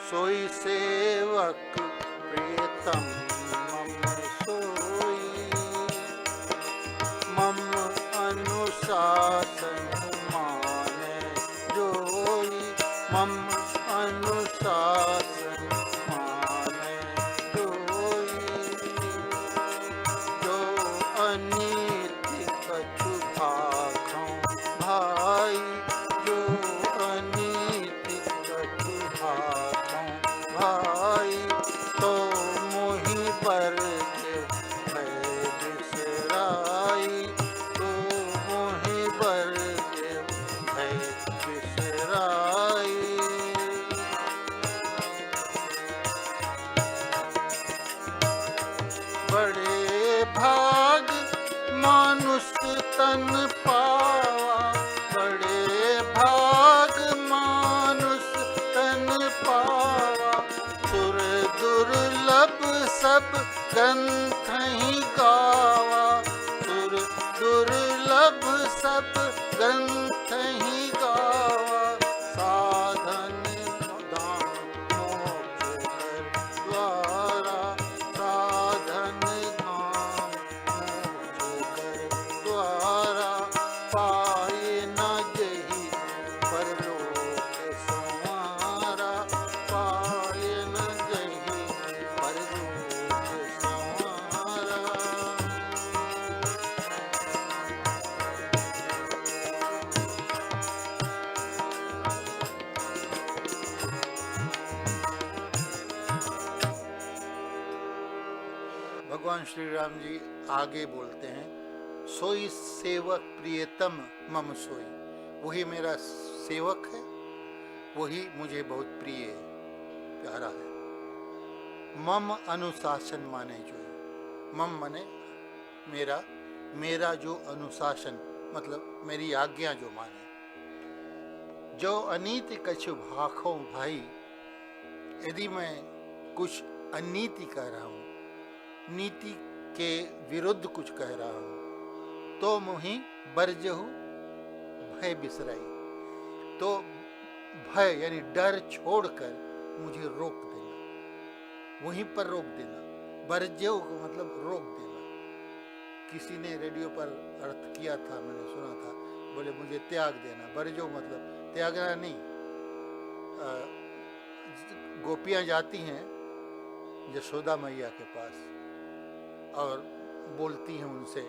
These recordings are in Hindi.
सोई सेवक प्रियतम मम सोई, मम अनुशासन माने जोई, मम अनुशासन माने जोई। जो अनीति कछु भाखौं भाई, जो अनीति कछु भाखौं भाई, तो मोहि बरजे भय बिसराई, तो मोहि बरजे भय बिसराई। बड़े भाग मानुष तन पावा, बड़े भाग मानुष तन पावा, सुर दुर्लभ सब ग्रंथ ही गावा, सुर दुर्लभ सब ग्रंथ ही गावा। साधन धाम मोक्ष कर द्वारा, साधन धाम मोक्ष कर द्वारा, पाए न जही परलोक संवारा, पाए न जही परलोक संवारा। भगवान श्री राम जी आगे बोलते हैं, सोई सेवक प्रियतम मम सोई, वही मेरा सेवक है, वही मुझे बहुत प्रिय है, प्यारा है। मम अनुशासन माने जो है, मम माने मेरा, मेरा जो अनुशासन मतलब मेरी आज्ञा जो माने। जो अनीति कछु भाखौं भाई, यदि मैं कुछ अनीति कह रहा हूँ, नीति के विरुद्ध कुछ कह रहा हूँ, तो मोहि बरजहु भय बिसराई, तो भय यानी डर छोड़कर मुझे रोक देना, वहीं पर रोक देना। बरजहु का मतलब रोक देना। किसी ने रेडियो पर अर्थ किया था, मैंने सुना था, बोले मुझे त्याग देना। बरजहु मतलब त्यागना नहीं। गोपियाँ जाती हैं यशोदा मैया के पास और बोलती हैं उनसे,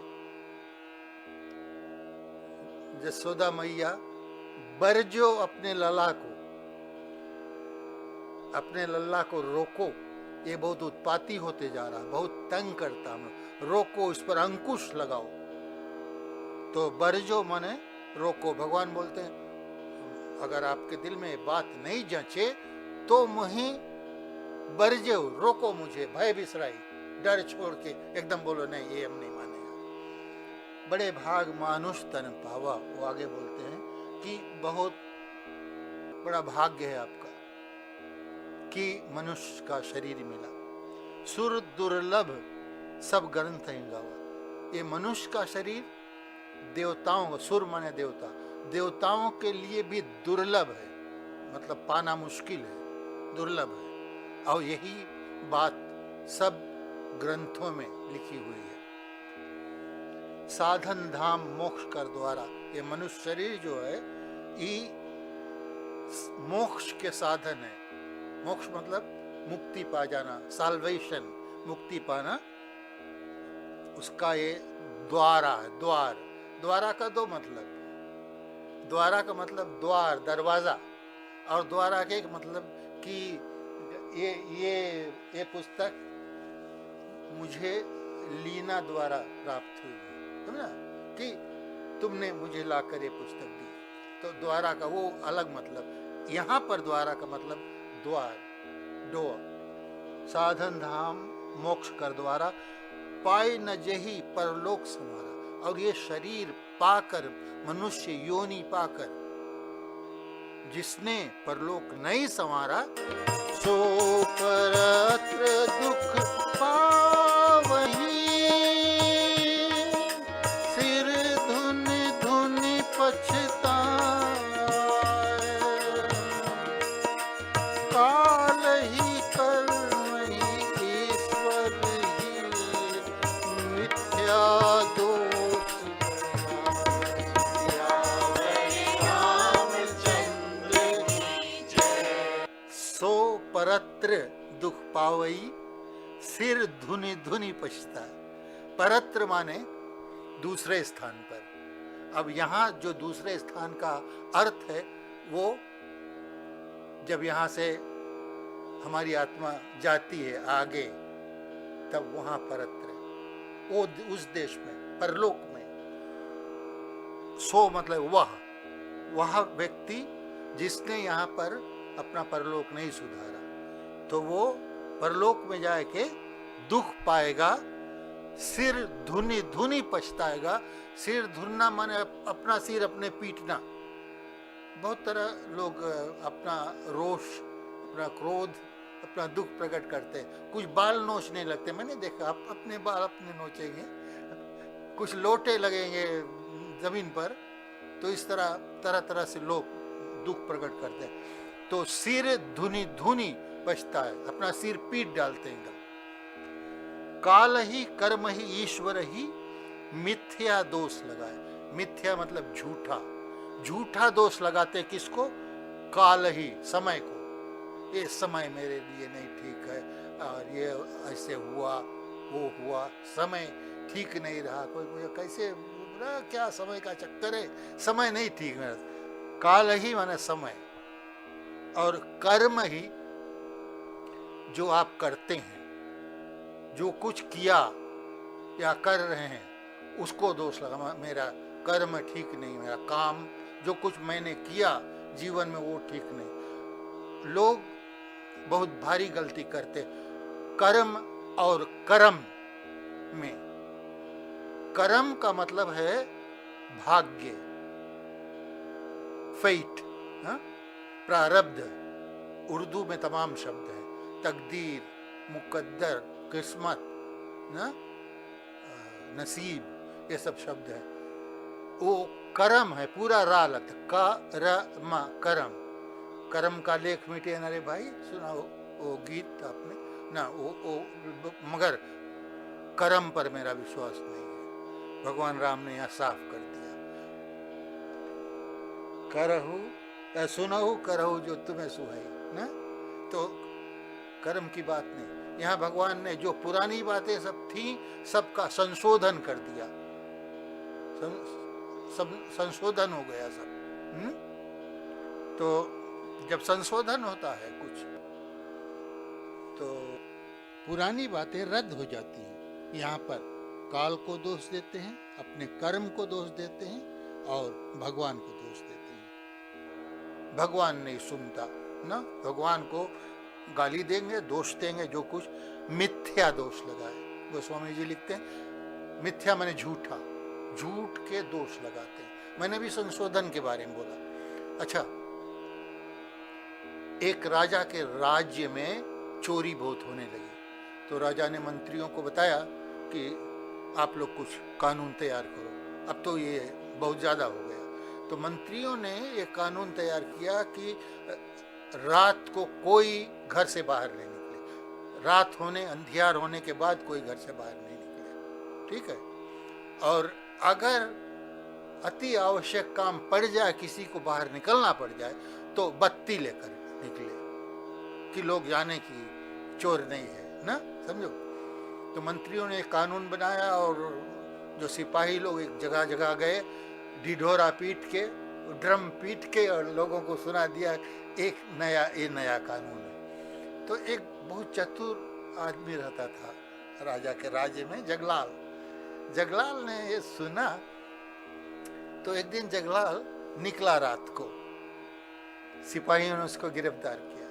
यशोदा मैया बरजो अपने लल्ला को रोको, ये बहुत उत्पाती होते जा रहा, बहुत तंग करता हूँ, रोको, इस पर अंकुश लगाओ। तो बरजो माने रोको। भगवान बोलते हैं अगर आपके दिल में बात नहीं जचे तो मुझे बरजो, रोको मुझे, भय बिसराई, डर छोड़ के एकदम बोलो नहीं, ये हम नहीं मानेगा। बड़े भाग मानुष तन पावा, वो आगे बोलते हैं कि बहुत बड़ा भाग्य है आपका कि मनुष्य का शरीर मिला। सुर दुर्लभ सब ग्रंथ हैं गावा, ये मनुष्य का शरीर देवताओं, सुर माने देवता, देवताओं के लिए भी दुर्लभ है, मतलब पाना मुश्किल है, दुर्लभ है। और यही बात सब ग्रंथों में लिखी हुई है। साधन धाम मोक्ष कर द्वारा, ये मनुष्य शरीर जो है ये मोक्ष के साधन है। मोक्ष मतलब मुक्ति पा जाना, साल्वेशन, मुक्ति पाना, उसका ये द्वारा है। द्वार, द्वारा का दो मतलब, द्वारा का मतलब द्वार, दरवाजा, और द्वारा के एक मतलब कि ये पुस्तक मुझे लीना द्वारा प्राप्त हुई है, समझा, कि तुमने मुझे लाकर ये पुस्तक दी, तो द्वारा का वो अलग मतलब। यहाँ पर द्वारा का मतलब द्वार, डोर। साधन धाम मोक्ष कर द्वारा, पाए न जही परलोक समारा, और ये शरीर पाकर, मनुष्य योनि पाकर जिसने परलोक नहीं संवारा, सो परत्र दुख पावही, सिर धुन धुन पछताए, काल परत्र दुख पावई, सिर धुनि धुनि पछता। परत्र माने दूसरे स्थान पर। अब यहाँ जो दूसरे स्थान का अर्थ है वो जब यहाँ से हमारी आत्मा जाती है आगे, तब वहाँ परत्र वो उस देश में, परलोक में। सो मतलब वह व्यक्ति जिसने यहाँ पर अपना परलोक नहीं सुधारा, तो वो परलोक में जाके दुख पाएगा, सिर धुनि धुनि पछताएगा। सिर धुनना माने अपना सिर अपने पीटना। बहुत तरह लोग अपना रोष, अपना क्रोध, अपना दुख प्रकट करते हैं। कुछ बाल नोचने लगते, मैंने देखा, आप अपने बाल अपने नोचेंगे, कुछ लोटे लगेंगे जमीन पर, तो इस तरह तरह तरह से लोग दुख प्रकट करते हैं। तो सिर धुनि धुनि पछता है, अपना सिर पीट डालते हैं एकदम। काल ही कर्म ही ईश्वर ही मिथ्या दोष लगाए। मिथ्या मतलब झूठा, झूठा दोष लगाते किसको? काल ही, समय को। ये समय मेरे लिए नहीं ठीक है, और ये ऐसे हुआ, वो हुआ, समय ठीक नहीं रहा। कोई कैसे, क्या समय का चक्कर है, समय नहीं ठीक मेरा। काल ही माने समय, और कर्म ही जो आप करते हैं, जो कुछ किया या कर रहे हैं, उसको दोष लगा। मेरा कर्म ठीक नहीं, मेरा काम जो कुछ मैंने किया जीवन में वो ठीक नहीं। लोग बहुत भारी गलती करते कर्म और कर्म में। कर्म का मतलब है भाग्य, फेट, प्रारब्ध। उर्दू में तमाम शब्द हैं, तकदीर, मुकद्दर, किस्मत, नसीब, ये सब शब्द हैं। वो कर्म है, पूरा रा लगता, करम, कर्म। कर्म का लेख मिटे न रे भाई, सुना वो गीत आपने ना? वो मगर कर्म पर मेरा विश्वास नहीं है। भगवान राम ने यहाँ साफ कर दिया, करहु सुनहु करहु जो तुम्हें सुहाई ना। तो कर्म की बात नहीं, यहाँ भगवान ने जो पुरानी बातें सब थी, सबका संशोधन कर दिया। सब संशोधन हो गया सब। तो जब संशोधन होता है कुछ, तो पुरानी बातें रद्द हो जाती हैं। यहाँ पर काल को दोष देते हैं, अपने कर्म को दोष देते हैं, और भगवान को दोष देते हैं। भगवान नहीं सुनता ना, भगवान को गाली देंगे, दोष देंगे, जो कुछ मिथ्या दोष लगाए। गोस्वामी जी लिखते हैं, मिथ्या माने झूठा, झूठ के दोष लगाते हैं। मैंने भी संशोधन के बारे में बोला। अच्छा, एक राजा के राज्य में चोरी बहुत होने लगी, तो राजा ने मंत्रियों को बताया कि आप लोग कुछ कानून तैयार करो, अब तो ये बहुत ज़्यादा हो गया। तो मंत्रियों ने एक कानून तैयार किया कि रात को कोई घर से बाहर नहीं निकले, रात होने, अंधियार होने के बाद कोई घर से बाहर नहीं निकले, ठीक है। और अगर अति आवश्यक काम पड़ जाए, किसी को बाहर निकलना पड़ जाए, तो बत्ती लेकर निकले कि लोग जाने की चोर नहीं है ना, समझो। तो मंत्रियों ने एक कानून बनाया, और जो सिपाही लोग एक जगह जगह गए, ढिढोरा पीट के, ड्रम पीट के, और लोगों को सुना दिया एक नया कानून है। तो एक बहुत चतुर आदमी रहता था राजा के राज्य में, जगलाल। जगलाल ने ये सुना, तो एक दिन जगलाल निकला रात को, सिपाहियों ने उसको गिरफ्तार किया,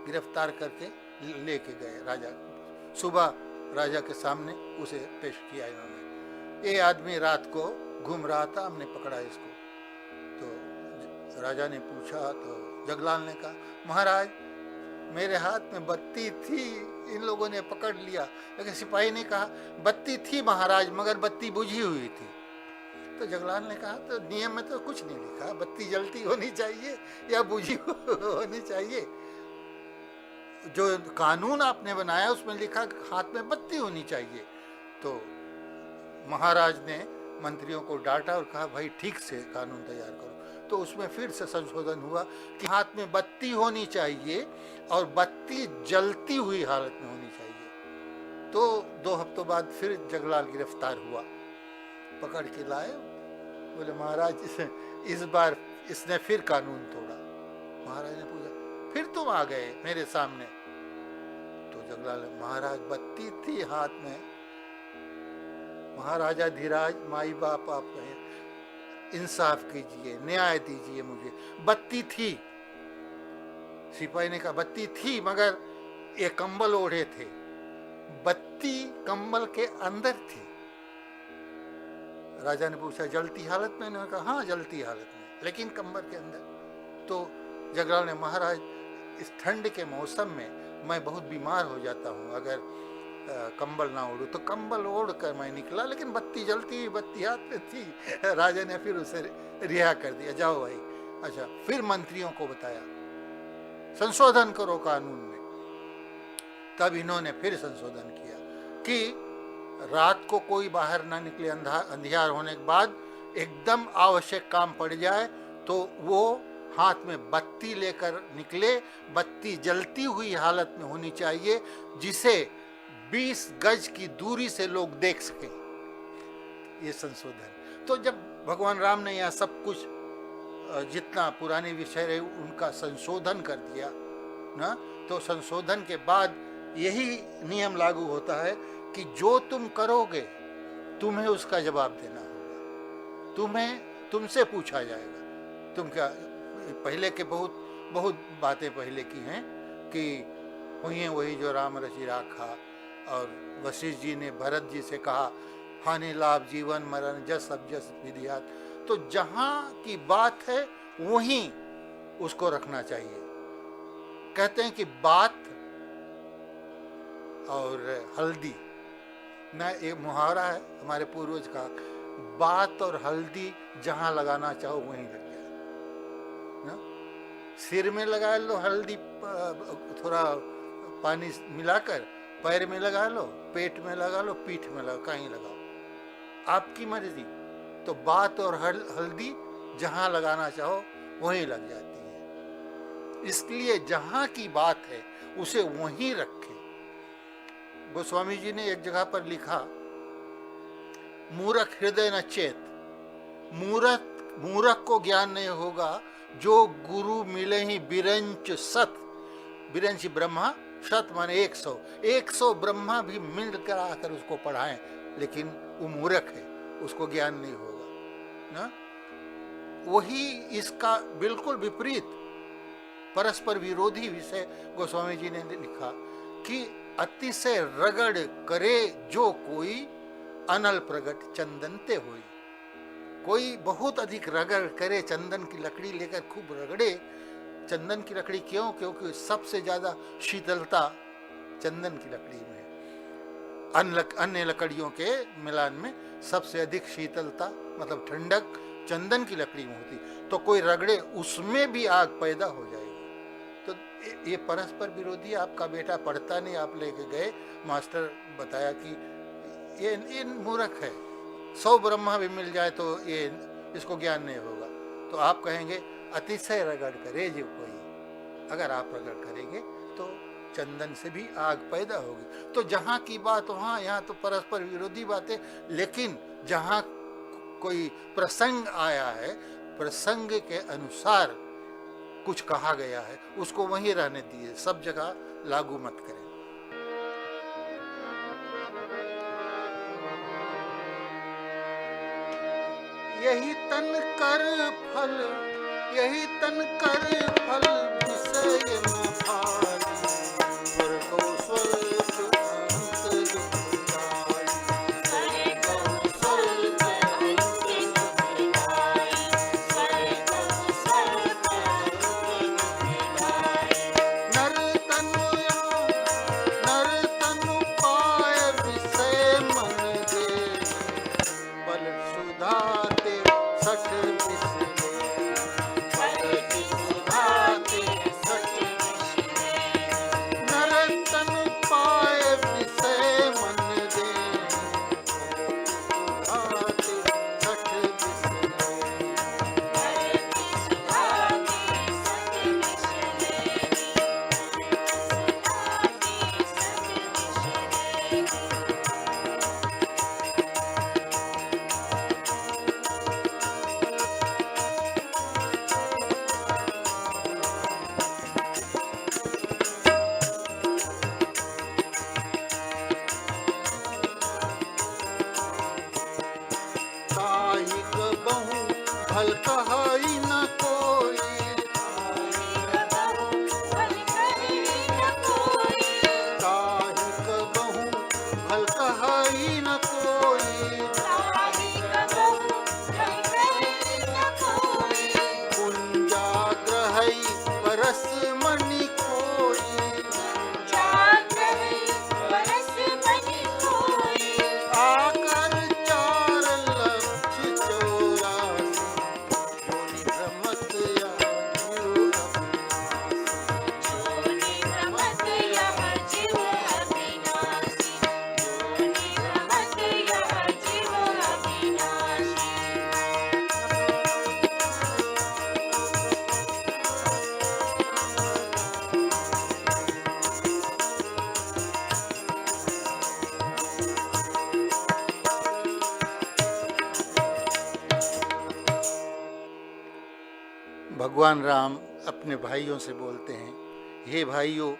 गिरफ्तार करके लेके गए राजा। सुबह राजा के सामने उसे पेश किया इन्होंने। ये आदमी रात को घूम रहा था, हमने पकड़ा इसको। तो राजा ने पूछा, तो जगलाल ने कहा, महाराज मेरे हाथ में बत्ती थी, इन लोगों ने पकड़ लिया। लेकिन सिपाही ने कहा, बत्ती थी महाराज, मगर बत्ती बुझी हुई थी। तो जगलाल ने कहा, तो नियम में तो कुछ नहीं लिखा, बत्ती जलती होनी चाहिए या बुझी होनी चाहिए। जो कानून आपने बनाया उसमें लिखा हाथ में बत्ती होनी चाहिए। तो महाराज ने मंत्रियों को डांटा और कहा, भाई ठीक से कानून तैयार करो। तो उसमें फिर से संशोधन हुआ कि हाथ में बत्ती होनी चाहिए और बत्ती जलती हुई हालत में होनी चाहिए। तो 2 हफ्तों बाद फिर जगलाल गिरफ्तार हुआ, पकड़ के लाए, बोले महाराज इस बार इसने फिर कानून तोड़ा। महाराज ने पूछा फिर तुम आ गए मेरे सामने? तो जगलाल, महाराज बत्ती थी हाथ में, महाराजा धीराज, माई बाप आप हैं, इंसाफ कीजिए, न्याय दीजिए मुझे, बत्ती थी। सिपाही ने कहा बत्ती थी मगर ये कंबल ओढ़े थे, बत्ती कंबल के अंदर थी। राजा ने पूछा जलती हालत में? उन्होंने कहा हाँ जलती हालत में, लेकिन कंबल के अंदर। तो जगलाल ने, महाराज इस ठंड के मौसम में मैं बहुत बीमार हो जाता हूँ, अगर कंबल ना ओढ़ूं। तो कंबल ओढ़ कर मैं निकला, लेकिन बत्ती जलती हुई बत्ती हाथ में थी। राजा ने फिर उसे रिहा कर दिया, जाओ भाई। अच्छा, फिर मंत्रियों को बताया संशोधन करो कानून में। तब इन्होंने फिर संशोधन किया कि रात को कोई बाहर ना निकले, अंधियार होने के बाद एकदम आवश्यक काम पड़ जाए तो वो हाथ में बत्ती लेकर निकले, बत्ती जलती हुई हालत में होनी चाहिए, जिसे 20 गज की दूरी से लोग देख सके। ये संशोधन। तो जब भगवान राम ने यहाँ सब कुछ जितना पुराने विषय रहे उनका संशोधन कर दिया ना, तो संशोधन के बाद यही नियम लागू होता है कि जो तुम करोगे तुम्हें उसका जवाब देना होगा, तुमसे पूछा जाएगा तुम क्या। पहले के बहुत बातें पहले की हैं कि हुई वही जो राम रचि राखा, और वशिष्ठ जी ने भरत जी से कहा हानि लाभ जीवन मरण जस अब जस विधियात। तो जहाँ की बात है वहीं उसको रखना चाहिए। कहते हैं कि बात और हल्दी ना, एक मुहावरा है हमारे पूर्वज का, बात और हल्दी जहाँ लगाना चाहो वहीं लग जाए ना। सिर में लगा लो हल्दी, थोड़ा पानी मिलाकर, पैर में लगा लो, पेट में लगा लो, पीठ में लगा, कहीं लगाओ, आपकी मर्जी। तो बात और हल्दी जहां लगाना चाहो वहीं लग जाती है। इसलिए जहां की बात है उसे वहीं रखें। गोस्वामी जी ने एक जगह पर लिखा, मूर्ख हृदय न चेत, मूर्ख को ज्ञान नहीं होगा, जो गुरु मिले ही बिरंच सत, बिरंच ब्रह्मा, शत माने 100 ब्रह्मा भी मिलकर आकर उसको पढ़ाएं, लेकिन वो मूर्ख है, उसको ज्ञान नहीं होगा ना। वही इसका बिल्कुल विपरीत, परस्पर विरोधी विषय गोस्वामी जी ने लिखा कि अतिशय रगड़ करे जो कोई, अनल प्रगट चंदनते हुई। कोई बहुत अधिक रगड़ करे, चंदन की लकड़ी लेकर खूब रगड़े। चंदन की लकड़ी क्यों? क्योंकि सबसे ज्यादा शीतलता चंदन की लकड़ी में है। अन्य लकड़ियों के मिलान में सबसे अधिक शीतलता मतलब ठंडक चंदन की लकड़ी में होती। तो कोई रगड़े उसमें भी आग पैदा हो जाएगी। तो ये परस्पर विरोधी, आपका बेटा पढ़ता नहीं, आप लेके गए, मास्टर बताया कि ये मूर्ख है, 100 ब्रह्मा भी मिल जाए तो ये इसको ज्ञान नहीं होगा। तो आप कहेंगे अतिशय रगड़ करे जो कोई, अगर आप रगड़ करेंगे तो चंदन से भी आग पैदा होगी। तो जहाँ की बात वहाँ, यहाँ तो परस्पर विरोधी बातें, लेकिन जहाँ कोई प्रसंग आया है, प्रसंग के अनुसार कुछ कहा गया है, उसको वहीं रहने दिए, सब जगह लागू मत करें। यही तन कर फल, यही तन कर फल विषय में भारी, स्वर्गो स्वर्ग अंत दुखदाई, स्वर्गो स्वर्ग अंत दुखदाई, स्वर्गो स्वर्ग अंत दुखदाई। नर तनु पाय विषय मन दे, बल सुधा सठ विषय, बल सुधा कहाई न कोई, ताहि कबहु भल कहाई न कोई, कुंजाग्रहई परस मणि खोई, आकर 4 लक्ष 84, योनि भ्रमत यह जीव अविनाशी। भगवान राम अपने भाइयों से बोलते हैं, हे भाइयों,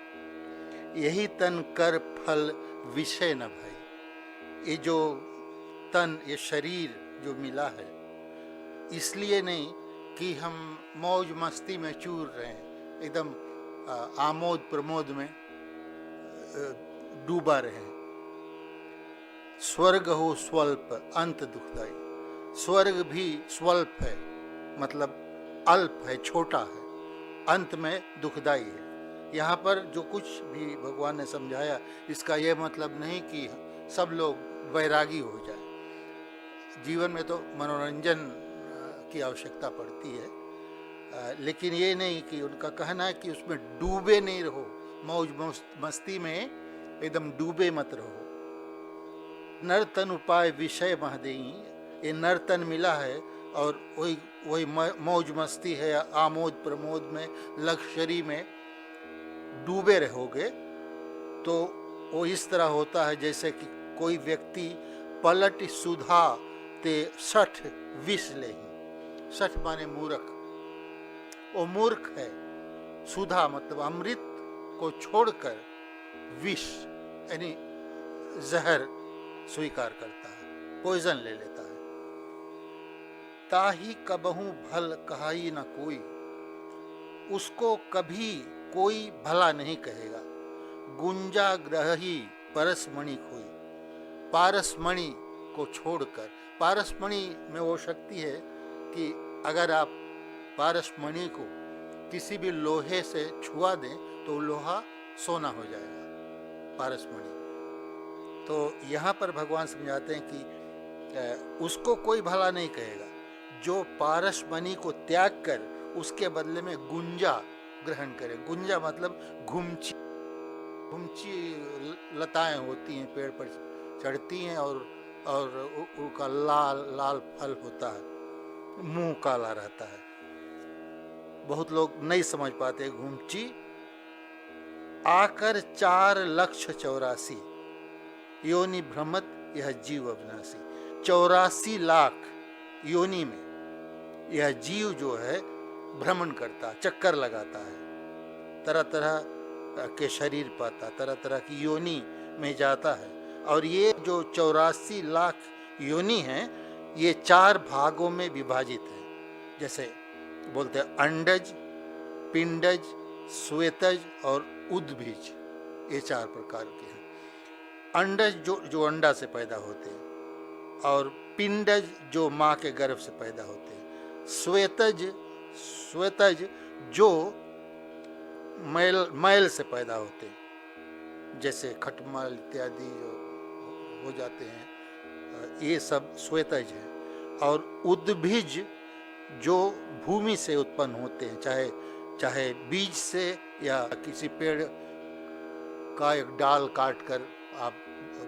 यही तन कर फल विषय न भाई। ये जो तन, ये शरीर जो मिला है, इसलिए नहीं कि हम मौज मस्ती में चूर रहे हैं, एकदम आमोद प्रमोद में डूबा रहे हैं। स्वर्ग हो स्वल्प अंत दुखदाई। स्वर्ग भी स्वल्प है, मतलब अल्प है, छोटा है, अंत में दुखदाई है। यहाँ पर जो कुछ भी भगवान ने समझाया, इसका यह मतलब नहीं कि सब लोग वैरागी हो जाए। जीवन में तो मनोरंजन की आवश्यकता पड़ती है, लेकिन ये नहीं कि उनका कहना है कि उसमें डूबे नहीं रहो, मौज मस्ती में एकदम डूबे मत रहो। नर्तन उपाय विषय महदेई, ये नर्तन मिला है और वही मौज मस्ती है, आमोद प्रमोद में, लक्ष्यरी में डूबे रहोगे तो वो इस तरह होता है जैसे कि कोई व्यक्ति पलट सुधा ते 60 विष लेही। 60 माने मूर्ख, वो मूर्ख है। सुधा मतलब अमृत को छोड़कर विष यानी जहर स्वीकार करता है, पॉइजन ले लेता है। ताही कबहू भल कहाई न कोई, उसको कभी कोई भला नहीं कहेगा। गुंजा ग्रही परसमणि खोई, पारसमणि को छोड़कर। पारसमणि में वो शक्ति है कि अगर आप पारसमणि को किसी भी लोहे से छुआ दें तो लोहा सोना हो जाएगा, पारसमणि। तो यहाँ पर भगवान समझाते हैं कि उसको कोई भला नहीं कहेगा जो पारसमणि को त्याग कर उसके बदले में गुंजा ग्रहण करे। गुंजा मतलब घुमची लताएं होती हैं, पेड़ पर चढ़ती हैं और उनका लाल लाल फल होता है, मुंह काला रहता है। बहुत लोग नहीं समझ पाते। घुमची आकर 4 लक्ष 84, योनि भ्रमत यह जीव अविनाशी। 84 लाख योनि में यह जीव जो है भ्रमण करता, चक्कर लगाता है, तरह तरह के शरीर पाता, तरह तरह की योनि में जाता है। और ये जो 84 लाख योनि हैं, ये 4 भागों में विभाजित है। जैसे बोलते हैं अंडज, पिंडज, श्वेतज और उद्भिज, ये 4 प्रकार के हैं। अंडज जो अंडा से पैदा होते हैं, और पिंडज जो माँ के गर्भ से पैदा होते हैं, श्वेतज जो मैल से पैदा होते हैं, जैसे खटमल इत्यादि जो हो जाते हैं, ये सब श्वेतज है। और उद्भिज जो भूमि से उत्पन्न होते हैं, चाहे बीज से या किसी पेड़ का एक डाल काट कर आप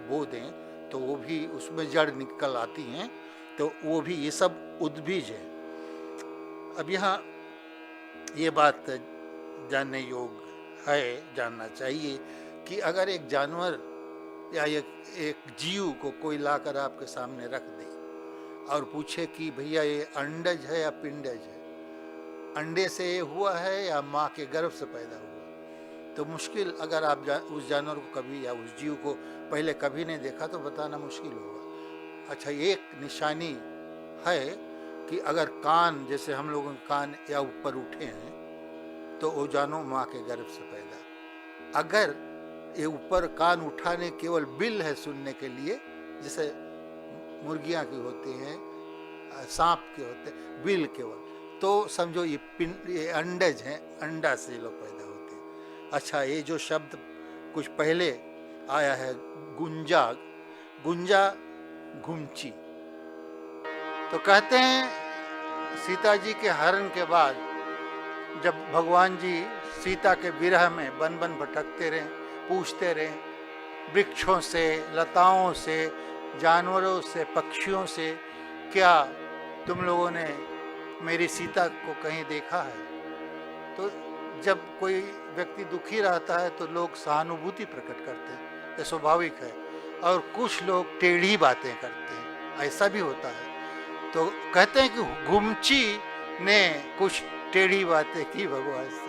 बो दें तो वो भी उसमें जड़ निकल आती हैं, तो वो भी, ये सब उद्भिज है। अब यहाँ ये बात जानने योग्य है, जानना चाहिए कि अगर एक जानवर या एक जीव को कोई लाकर आपके सामने रख दे और पूछे कि भैया ये अंडज है या पिंडज है, अंडे से ये हुआ है या माँ के गर्भ से पैदा हुआ, तो मुश्किल, अगर आप उस जानवर को कभी या उस जीव को पहले कभी नहीं देखा तो बताना मुश्किल होगा। अच्छा, एक निशानी है कि अगर कान, जैसे हम लोगों के कान या ऊपर उठे हैं, तो वो जानो माँ के गर्भ से पैदा। अगर ये ऊपर कान उठाने केवल बिल है सुनने के लिए, जैसे मुर्गियाँ की होती हैं, सांप के होते हैं, बिल केवल, तो समझो ये अंडज हैं, अंडा से ये लोग पैदा होते हैं। अच्छा, ये जो शब्द कुछ पहले आया है गुंजा, गुंजा घुमची, तो कहते हैं सीता जी के हरण के बाद जब भगवान जी सीता के विरह में वन वन भटकते रहे, पूछते रहे वृक्षों से, लताओं से, जानवरों से, पक्षियों से, क्या तुम लोगों ने मेरी सीता को कहीं देखा है? तो जब कोई व्यक्ति दुखी रहता है तो लोग सहानुभूति प्रकट करते हैं, ये स्वाभाविक है, और कुछ लोग टेढ़ी बातें करते हैं, ऐसा भी होता है। तो कहते हैं कि घुमची ने कुछ टेढ़ी बातें की भगवान से।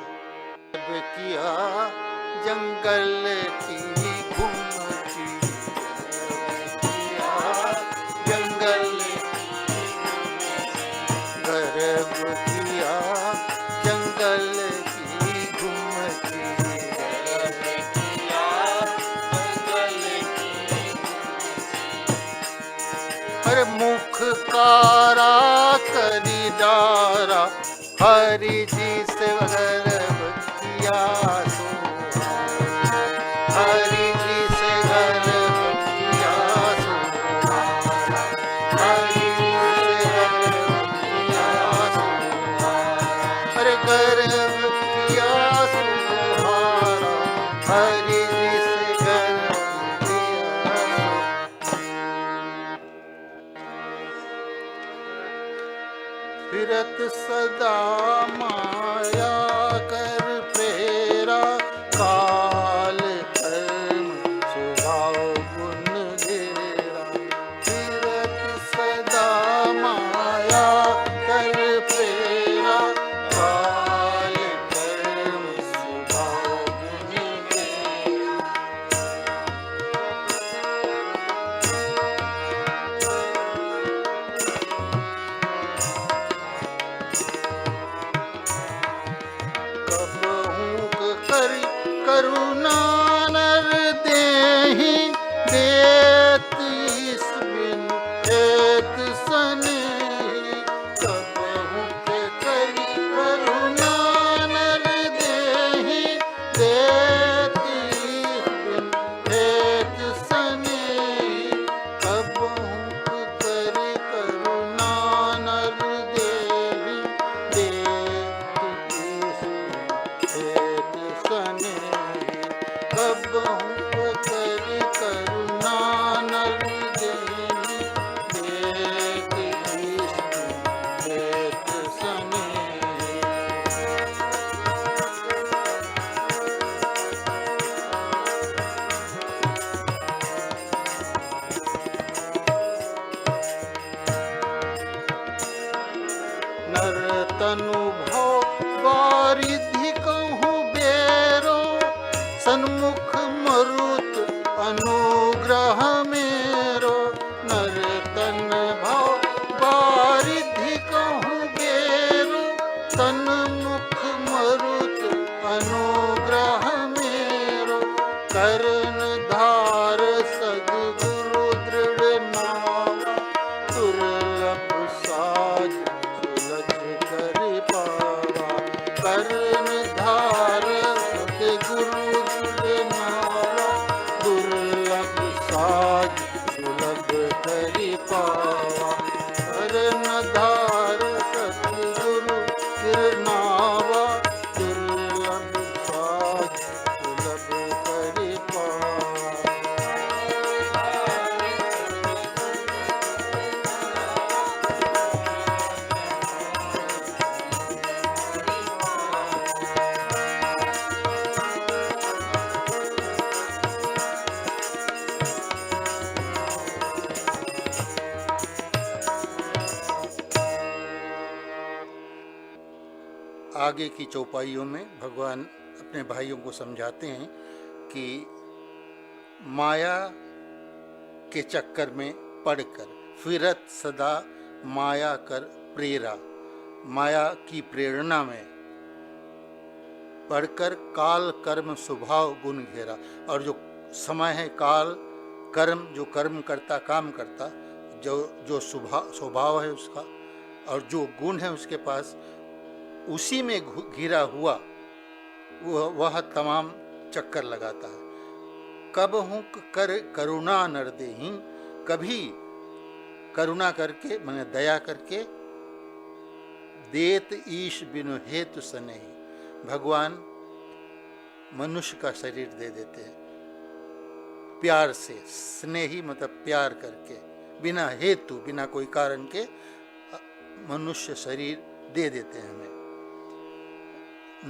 किया जंगल की घुमची, जंगल गर्भ किया जंगल की घुमची, अरे मुख कारा करी डारा, हरि जी से गर्भ किया सोहा, हरि जी से गर्भ किया सोहा, हरि जी से गर्भ किया सोहा, अरे गर्भ किया सोहारा, हरि जी से गर्भ किया। फिरत सदा माया कर फेरा, काल कर्म स्वभाव गुण घेरा, फिरत सदा माया कर फेरा, काल कर्म स्वभाव गुण घेरा। करुणा नर देहि, देत ईस बिन हेत सनेहि, कबहु के करि करुणा नर देहि, देत ईस बिन हेत सनेहि, कबहु के करि करुणा नर देहि, देत ईस बिन हेत सनेहि, कबहु करि करुणा नर देहि, देत ईस बिन हेत सनेहि। नर तनु भव वारिधि कहूँ बेरो, सन्मुख मरुत अनुग्रह मेरो, नर तन भव वारिधि कहूँ बेरो, सन्मुख मरुत अनुग्रह मेरो, करण धार सद्गुरु दृढ़ नावा, दुर्लभ साज सुलझ कर पावा, करण धार सद्गुरु दृढ़ नावा, दुर्लभ साज सुलभ कर पावा, करण धार सद्गुरु दृढ़ नावा, दुर्लभ साज सुलभ कर पावा। आगे की चौपाइयों में भगवान अपने भाइयों को समझाते हैं कि माया के चक्कर में पड़कर फिरत सदा माया कर प्रेरा, माया की प्रेरणा में पढ़कर काल कर्म स्वभाव गुण घेरा। और जो समय है, काल कर्म, जो कर्म करता, काम करता, जो जो स्वभाव है उसका, और जो गुण है उसके पास, उसी में घिरा हुआ वह तमाम चक्कर लगाता है। कब हूँ कर करुणा नर देहि, कभी करुणा करके, मैंने दया करके, देत ईश बिनु हेतु सनेहि, भगवान मनुष्य का शरीर दे देते हैं प्यार से। स्नेही मतलब प्यार करके, बिना हेतु, बिना कोई कारण के मनुष्य शरीर दे देते हैं हमें।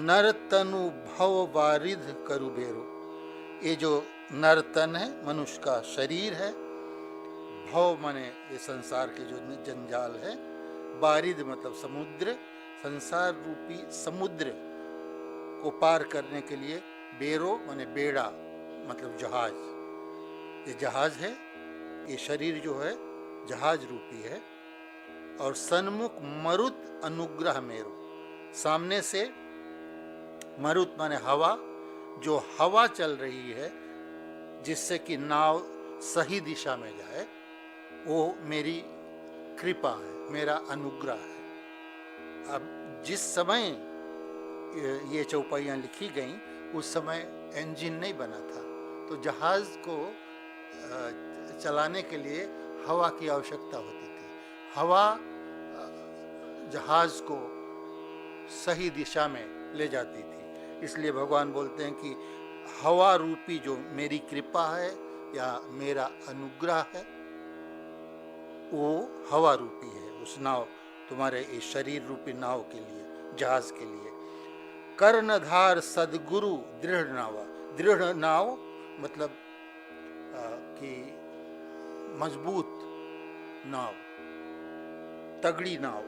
नर तनु भव वारिध करु बेरो, ये जो नर तन है, मनुष्य का शरीर है, भव माने ये संसार के जो जंजाल है, वारिध मतलब समुद्र, संसार रूपी समुद्र को पार करने के लिए, बेरो माने बेड़ा मतलब जहाज, ये जहाज है, ये शरीर जो है जहाज रूपी है। और सन्मुख मरुत अनुग्रह मेरो, सामने से मरुत माने हवा, जो हवा चल रही है जिससे कि नाव सही दिशा में जाए, वो मेरी कृपा है, मेरा अनुग्रह है। अब जिस समय ये चौपाइयाँ लिखी गईं, उस समय इंजन नहीं बना था, तो जहाज को चलाने के लिए हवा की आवश्यकता होती थी। हवा जहाज को सही दिशा में ले जाती थी। इसलिए भगवान बोलते हैं कि हवा रूपी जो मेरी कृपा है या मेरा अनुग्रह है, वो हवा रूपी है उस नाव, तुम्हारे इस शरीर रूपी नाव के लिए, जहाज के लिए। कर्णधार सदगुरु दृढ़ नावा, दृढ़ नाव मतलब कि मजबूत नाव, तगड़ी नाव,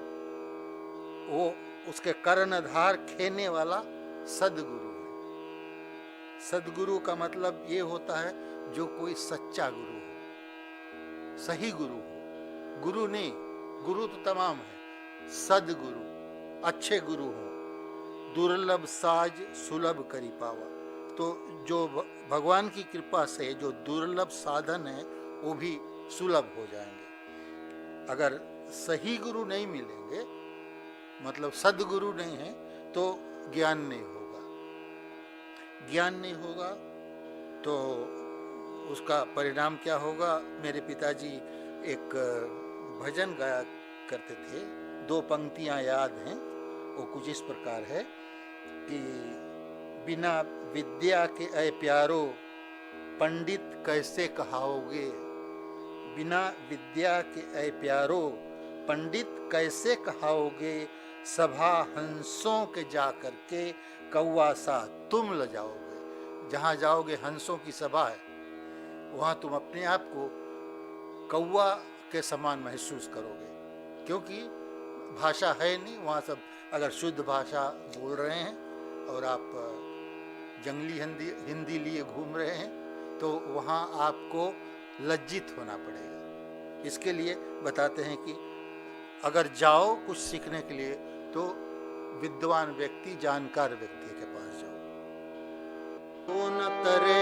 वो उसके कर्णधार खेने वाला सदगुरु है। सदगुरु का मतलब ये होता है जो कोई सच्चा गुरु हो, सही गुरु हो। गुरु नहीं, गुरु तो तमाम है, सदगुरु, अच्छे गुरु हो। दुर्लभ साज सुलभ करी पावा, तो जो भगवान की कृपा से जो दुर्लभ साधन है वो भी सुलभ हो जाएंगे। अगर सही गुरु नहीं मिलेंगे, मतलब सदगुरु नहीं है, तो ज्ञान नहीं होगा। ज्ञान नहीं होगा तो उसका परिणाम क्या होगा? मेरे पिताजी एक भजन गाया करते थे, 2 पंक्तियां याद हैं, वो कुछ इस प्रकार है कि बिना विद्या के ऐ प्यारो पंडित कैसे कहाओगे, बिना विद्या के ऐ प्यारो पंडित कैसे कहाओगे, सभा हंसों के जा करके कौवा सा तुम ल जाओगे। जहाँ जाओगे हंसों की सभा है, वहाँ तुम अपने आप को कौवा के समान महसूस करोगे, क्योंकि भाषा है नहीं वहाँ। सब अगर शुद्ध भाषा बोल रहे हैं और आप जंगली हिंदी लिए घूम रहे हैं, तो वहाँ आपको लज्जित होना पड़ेगा। इसके लिए बताते हैं कि अगर जाओ कुछ सीखने के लिए, तो विद्वान व्यक्ति, जानकार व्यक्ति के पास जाओ। तो न तरे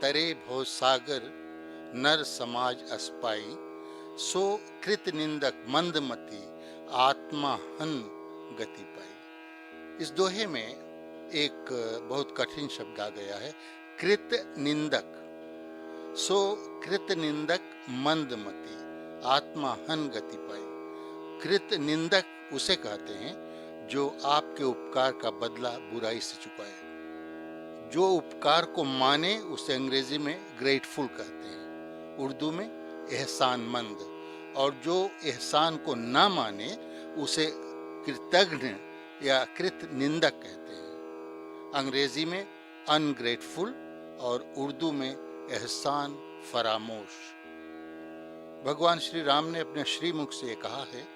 तरे भव सागर नर समाज अस्पाई, सो कृत निंदक मंदमती आत्मा हन गति पाई। इस दोहे में एक बहुत कठिन शब्द आ गया है, कृत निंदक। सो कृत निंदक मंदमति, आत्मा हन गति पाई। कृत निंदक उसे कहते हैं जो आपके उपकार का बदला बुराई से चुकाए। जो उपकार को माने उसे अंग्रेजी में ग्रेटफुल कहते हैं, उर्दू में एहसानमंद। और जो एहसान को ना माने उसे कृतघ्न या कृत निंदक कहते हैं। अंग्रेजी में अनग्रेटफुल और उर्दू में एहसान फरामोश। भगवान श्री राम ने अपने श्रीमुख से कहा है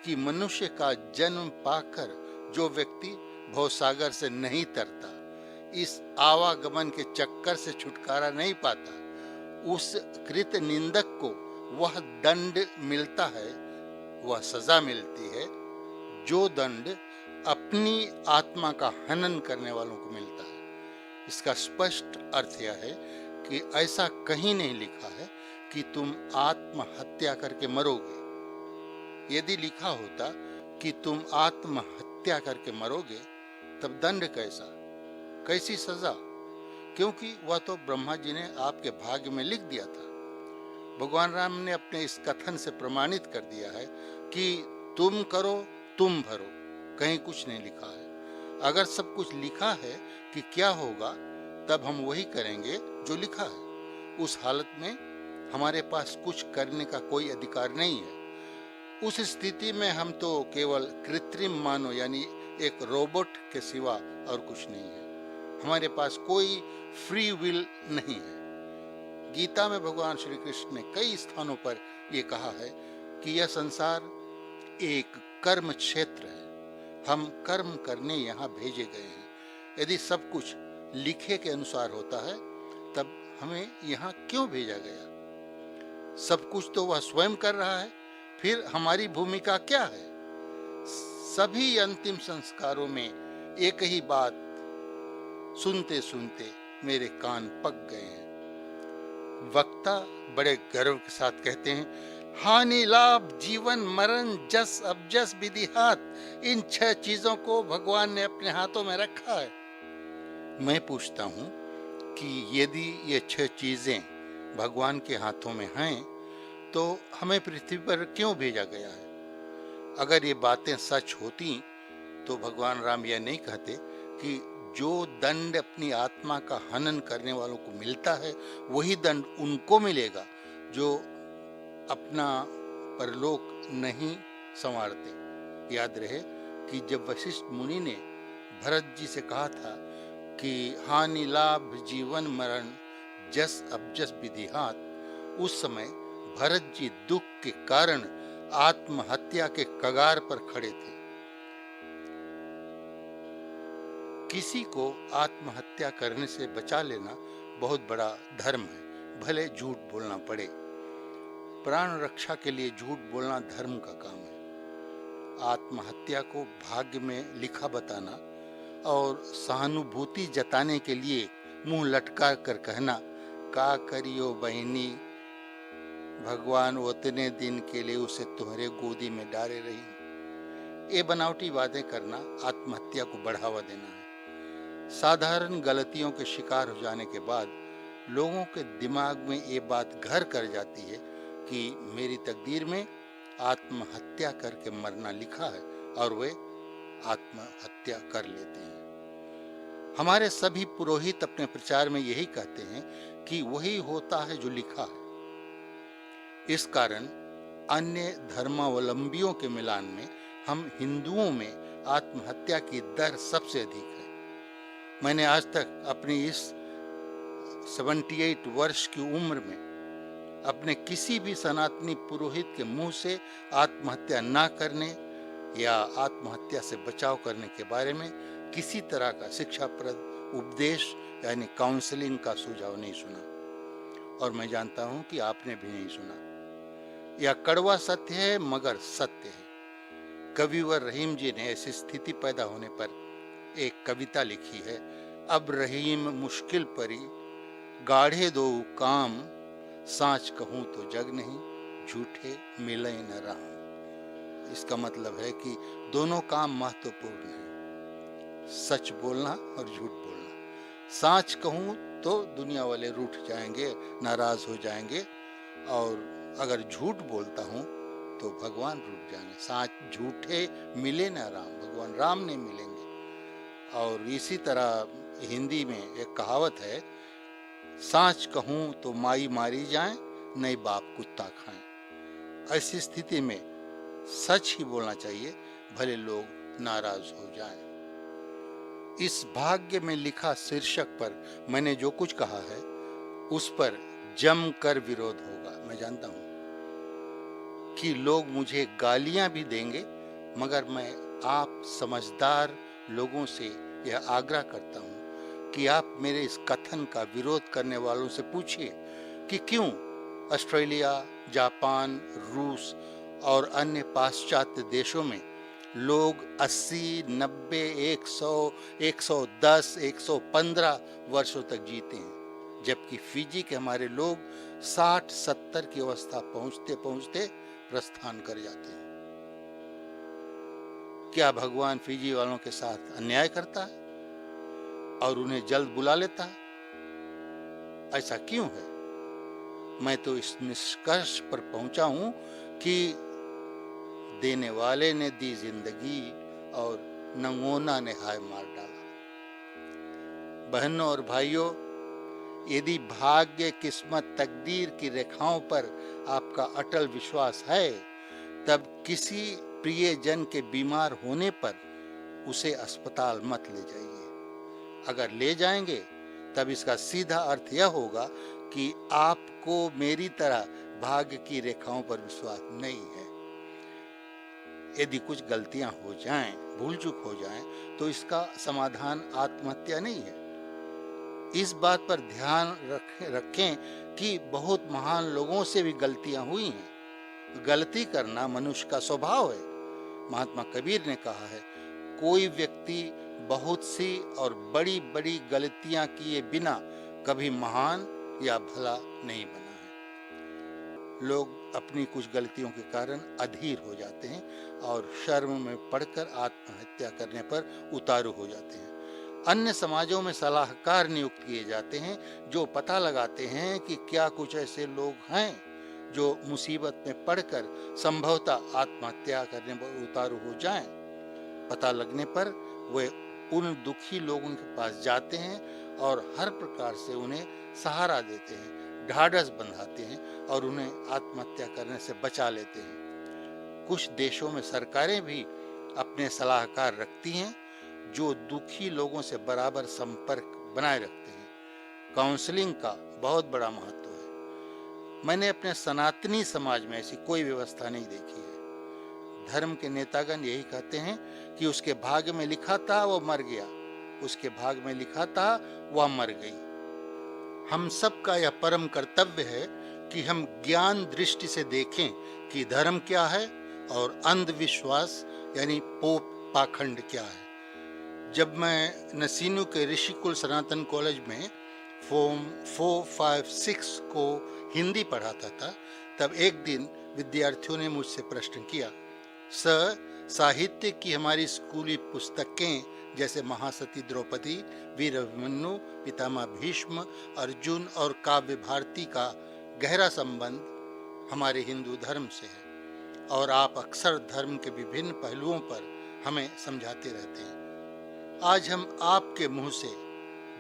कि मनुष्य का जन्म पाकर जो व्यक्ति भवसागर से नहीं तरता, इस आवागमन के चक्कर से छुटकारा नहीं पाता, उस कृत निंदक को वह दंड मिलता है, वह सजा मिलती है जो दंड अपनी आत्मा का हनन करने वालों को मिलता है। इसका स्पष्ट अर्थ यह है कि ऐसा कहीं नहीं लिखा है कि तुम आत्महत्या करके मरोगे। यदि लिखा होता कि तुम आत्महत्या करके मरोगे, तब दंड कैसा, कैसी सजा? क्योंकि वह तो ब्रह्मा जी ने आपके भाग्य में लिख दिया था। भगवान राम ने अपने इस कथन से प्रमाणित कर दिया है कि तुम करो तुम भरो, कहीं कुछ नहीं लिखा है। अगर सब कुछ लिखा है कि क्या होगा, तब हम वही करेंगे जो लिखा है। उस हालत में हमारे पास कुछ करने का कोई अधिकार नहीं है। उस स्थिति में हम तो केवल कृत्रिम मानव यानी एक रोबोट के सिवा और कुछ नहीं है। हमारे पास कोई फ्री विल नहीं है। गीता में भगवान श्री कृष्ण ने कई स्थानों पर यह कहा है कि यह संसार एक कर्म क्षेत्र है, हम कर्म करने यहाँ भेजे गए हैं। यदि सब कुछ लिखे के अनुसार होता है, तब हमें यहाँ क्यों भेजा गया? सब कुछ तो वह स्वयं कर रहा है, फिर हमारी भूमिका क्या है? सभी अंतिम संस्कारों में एक ही बात सुनते सुनते मेरे कान पक गए हैं। वक्ता बड़े गर्व के साथ कहते हैं, हानि लाभ जीवन मरण जस अबजस विधि हाथ, इन 6 चीजों को भगवान ने अपने हाथों में रखा है। मैं पूछता हूँ कि यदि ये 6 चीजें भगवान के हाथों में हैं, तो हमें पृथ्वी पर क्यों भेजा गया है? अगर ये बातें सच होती तो भगवान राम यह नहीं कहते कि जो दंड अपनी आत्मा का हनन करने वालों को मिलता है, वही दंड उनको मिलेगा जो अपना परलोक नहीं संवारते। याद रहे कि जब वशिष्ठ मुनि ने भरत जी से कहा था कि हानि लाभ जीवन मरण जस अबजस विधि हाथ, उस समय भरत जी दुख के कारण आत्महत्या के कगार पर खड़े थे। किसी को आत्महत्या करने से बचा लेना बहुत बड़ा धर्म है, भले झूठ बोलना पड़े। प्राण रक्षा के लिए झूठ बोलना धर्म का काम है। आत्महत्या को भाग्य में लिखा बताना और सहानुभूति जताने के लिए मुंह लटका कर कहना, का करियो बहनी, भगवान उतने दिन के लिए उसे तुम्हारे गोदी में डाले रही, ये बनावटी वादे करना आत्महत्या को बढ़ावा देना है। साधारण गलतियों के शिकार हो जाने के बाद लोगों के दिमाग में ये बात घर कर जाती है कि मेरी तकदीर में आत्महत्या करके मरना लिखा है, और वे आत्महत्या कर लेते हैं। हमारे सभी पुरोहित अपने प्रचार में यही कहते हैं कि वही होता है जो लिखा है। इस कारण अन्य धर्मावलंबियों के मिलान में हम हिंदुओं में आत्महत्या की दर सबसे अधिक है। मैंने आज तक अपनी इस 78 वर्ष की उम्र में अपने किसी भी सनातनी पुरोहित के मुंह से आत्महत्या ना करने या आत्महत्या से बचाव करने के बारे में किसी तरह का शिक्षाप्रद उपदेश यानी काउंसलिंग का सुझाव नहीं सुना, और मैं जानता हूं कि आपने भी नहीं सुना। यह कड़वा सत्य है मगर सत्य है। कविवर रहीम जी ने ऐसी स्थिति पैदा होने पर एक कविता लिखी है, अब रहीम मुश्किल परी गाढ़े दो काम, साच कहूं तो जग नहीं, झूठे मिले न राम। इसका मतलब है कि दोनों काम महत्वपूर्ण है। सच बोलना और झूठ बोलना। सच कहूँ तो दुनिया वाले रूठ जाएंगे, नाराज हो जाएंगे, और अगर झूठ बोलता हूँ तो भगवान रूठ जाएंगे। सच झूठे मिले ना राम, भगवान राम नहीं मिलेंगे। और इसी तरह हिंदी में एक कहावत है, सच कहूँ तो माई मारी जाए, नहीं बाप कुत्ता खाएं। ऐसी स्थिति में सच ही बोलना चाहिए, भले लोग नाराज हो जाएं। इस भाग्य में लिखा शीर्षक पर मैंने जो कुछ कहा है उस पर जमकर विरोध होगा। मैं जानता हूं कि लोग मुझे गालियां भी देंगे, मगर मैं आप समझदार लोगों से यह आग्रह करता हूं कि आप मेरे इस कथन का विरोध करने वालों से पूछिए कि क्यों ऑस्ट्रेलिया, जापान, रूस और अन्य पाश्चात्य देशों में लोग 80, 90, 100, 110, 115 वर्षों तक जीते हैं, जबकि फिजी के हमारे लोग 60, 70 की अवस्था पहुंचते पहुंचते प्रस्थान कर जाते हैं। क्या भगवान फिजी वालों के साथ अन्याय करता है और उन्हें जल्द बुला लेता है? ऐसा क्यों है? मैं तो इस निष्कर्ष पर पहुंचा हूं कि देने वाले ने दी जिंदगी और नंगोना ने हाय मार डाला। बहनों और भाइयों, यदि भाग्य, किस्मत, तकदीर की रेखाओं पर आपका अटल विश्वास है, तब किसी प्रियजन के बीमार होने पर उसे अस्पताल मत ले जाइए। अगर ले जाएंगे तब इसका सीधा अर्थ यह होगा कि आपको मेरी तरह भाग्य की रेखाओं पर विश्वास नहीं है। यदि कुछ गलतियां हो जाएं, भूल चूक हो जाएं, तो इसका समाधान आत्महत्या नहीं है। इस बात पर ध्यान रखें कि बहुत महान लोगों से भी गलतियां हुई हैं। गलती करना मनुष्य का स्वभाव है। महात्मा कबीर ने कहा है, कोई व्यक्ति बहुत सी और बड़ी बड़ी गलतियां किए बिना कभी महान या भला नहीं बना है। लोग अपनी कुछ गलतियों के कारण अधीर हो जाते हैं और शर्म में पड़कर आत्महत्या करने पर उतारू हो जाते हैं। अन्य समाजों में सलाहकार नियुक्त किए जाते हैं जो पता लगाते हैं कि क्या कुछ ऐसे लोग हैं जो मुसीबत में पड़कर संभवतः आत्महत्या करने पर उतारू हो जाएं। पता लगने पर वे उन दुखी लोगों के पास जाते हैं और हर प्रकार से उन्हें सहारा देते हैं, ढाढ़स बंधाते हैं और उन्हें आत्महत्या करने से बचा लेते हैं। कुछ देशों में सरकारें भी अपने सलाहकार रखती हैं जो दुखी लोगों से बराबर संपर्क बनाए रखते हैं। काउंसलिंग का बहुत बड़ा महत्व है। मैंने अपने सनातनी समाज में ऐसी कोई व्यवस्था नहीं देखी है। धर्म के नेतागण यही कहते हैं कि उसके भाग्य में लिखा था वो मर गया, उसके भाग्य में लिखा था वह मर गई। हम सब का यह परम कर्तव्य है कि हम ज्ञान दृष्टि से देखें कि धर्म क्या है और अंधविश्वास यानी पोप पाखंड क्या है। जब मैं नसीनु के ऋषिकुल सनातन कॉलेज में फॉर्म 4, 5, 6 को हिंदी पढ़ाता था, तब एक दिन विद्यार्थियों ने मुझसे प्रश्न किया, सर, साहित्य की हमारी स्कूली पुस्तकें जैसे महासती द्रौपदी, वीर अभिमन्यु, पितामह भीष्म, अर्जुन और काव्य भारती का गहरा संबंध हमारे हिंदू धर्म से है और आप अक्सर धर्म के विभिन्न पहलुओं पर हमें समझाते रहते हैं। आज हम आपके मुंह से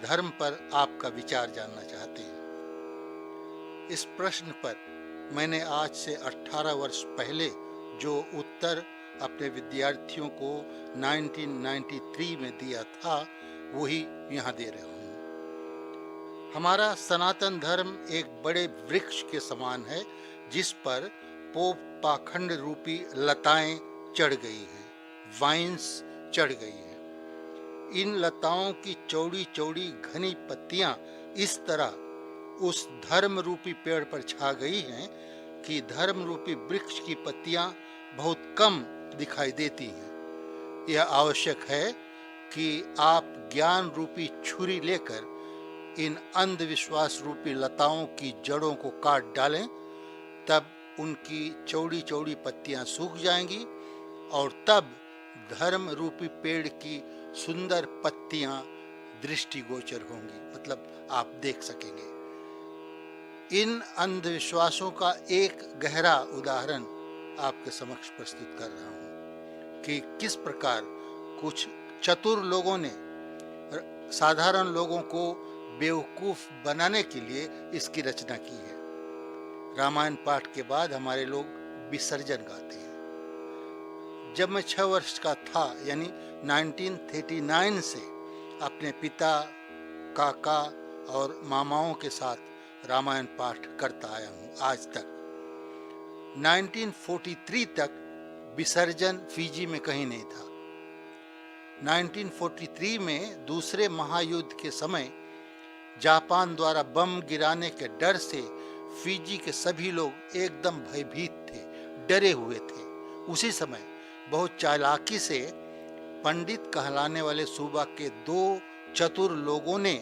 धर्म पर आपका विचार जानना चाहते हैं। इस प्रश्न पर मैंने आज से 18 वर्ष पहले जो उत्तर अपने विद्यार्थियों को 1993 में दिया था, वही यहाँ दे रहा हूँ। हमारा सनातन धर्म एक बड़े वृक्ष के समान है जिस पर पोप पाखंड रूपी लताएं चढ़ गई हैं, वाइन्स चढ़ गई हैं। इन लताओं की चौड़ी चौड़ी घनी पत्तियां इस तरह उस धर्म रूपी पेड़ पर छा गई हैं कि धर्म रूपी वृक्ष की पत्तियां बहुत कम दिखाई देती हैं। यह आवश्यक है कि आप ज्ञान रूपी छुरी लेकर इन अंधविश्वास रूपी लताओं की जड़ों को काट डालें, तब उनकी चौड़ी चौड़ी पत्तियां सूख जाएंगी और तब धर्म रूपी पेड़ की सुंदर पत्तियां दृष्टिगोचर होंगी, मतलब आप देख सकेंगे। इन अंधविश्वासों का एक गहरा उदाहरण आपके समक्ष प्रस्तुत कर रहा हूं कि किस प्रकार कुछ चतुर लोगों ने साधारण लोगों को बेवकूफ बनाने के लिए इसकी रचना की है। रामायण पाठ के बाद हमारे लोग विसर्जन गाते हैं। जब मैं 6 वर्ष का था, यानी 1939 से अपने पिता, काका और मामाओं के साथ रामायण पाठ करता आया हूँ आज तक। 1943 तक विसर्जन फिजी में कहीं नहीं था। 1943 में दूसरे महायुद्ध के समय जापान द्वारा बम गिराने के डर से फिजी के सभी लोग एकदम भयभीत थे, डरे हुए थे। उसी समय बहुत चालाकी से पंडित कहलाने वाले सूबा के 2 चतुर लोगों ने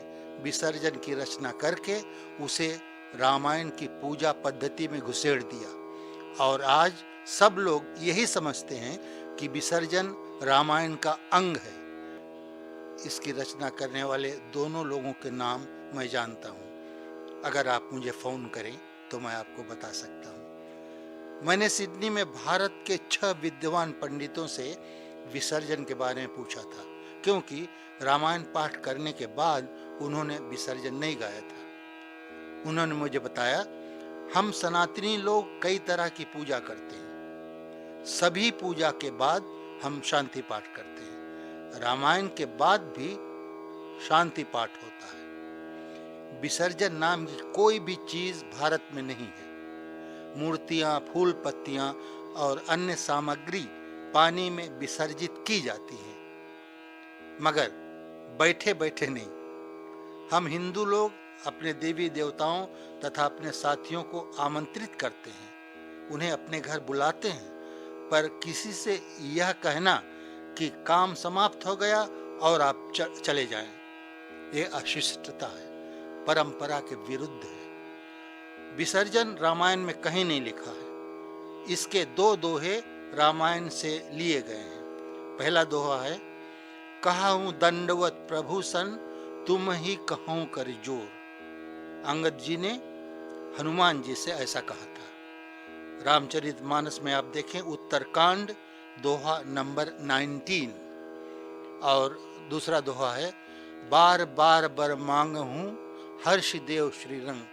विसर्जन की रचना करके उसे रामायण की पूजा पद्धति में घुसेड़ दिया, और आज सब लोग यही समझते हैं कि विसर्जन रामायण का अंग है। इसकी रचना करने वाले दोनों लोगों के नाम मैं जानता हूँ। अगर आप मुझे फोन करें तो मैं आपको बता सकता हूँ। मैंने सिडनी में भारत के 6 विद्वान पंडितों से विसर्जन के बारे में पूछा था, क्योंकि रामायण पाठ करने के बाद उन्होंने विसर्जन नहीं गाया था। उन्होंने मुझे बताया, हम सनातनी लोग कई तरह की पूजा करते हैं। सभी पूजा के बाद हम शांति पाठ करते हैं। रामायण के बाद भी शांति पाठ होता है। विसर्जन नाम की कोई भी चीज भारत में नहीं है। मूर्तियां, फूल पत्तियां और अन्य सामग्री पानी में विसर्जित की जाती हैं, मगर बैठे बैठे नहीं। हम हिंदू लोग अपने देवी देवताओं तथा अपने साथियों को आमंत्रित करते हैं, उन्हें अपने घर बुलाते हैं, पर किसी से यह कहना कि काम समाप्त हो गया और आप चले जाएं, ये अशिष्टता है, परंपरा के विरुद्ध है। विसर्जन रामायण में कहीं नहीं लिखा है। इसके 2 दोहे रामायण से लिए गए हैं। पहला दोहा है, कहाऊं दंडवत प्रभु सन, तुम ही कहूं कर जोर। अंगद जी ने हनुमान जी से ऐसा कहा था। रामचरितमानस में आप देखें, उत्तरकांड दोहा नंबर 19, और दूसरा दोहा है, बार बार बर मांग हूं हर्ष देव श्री रंग।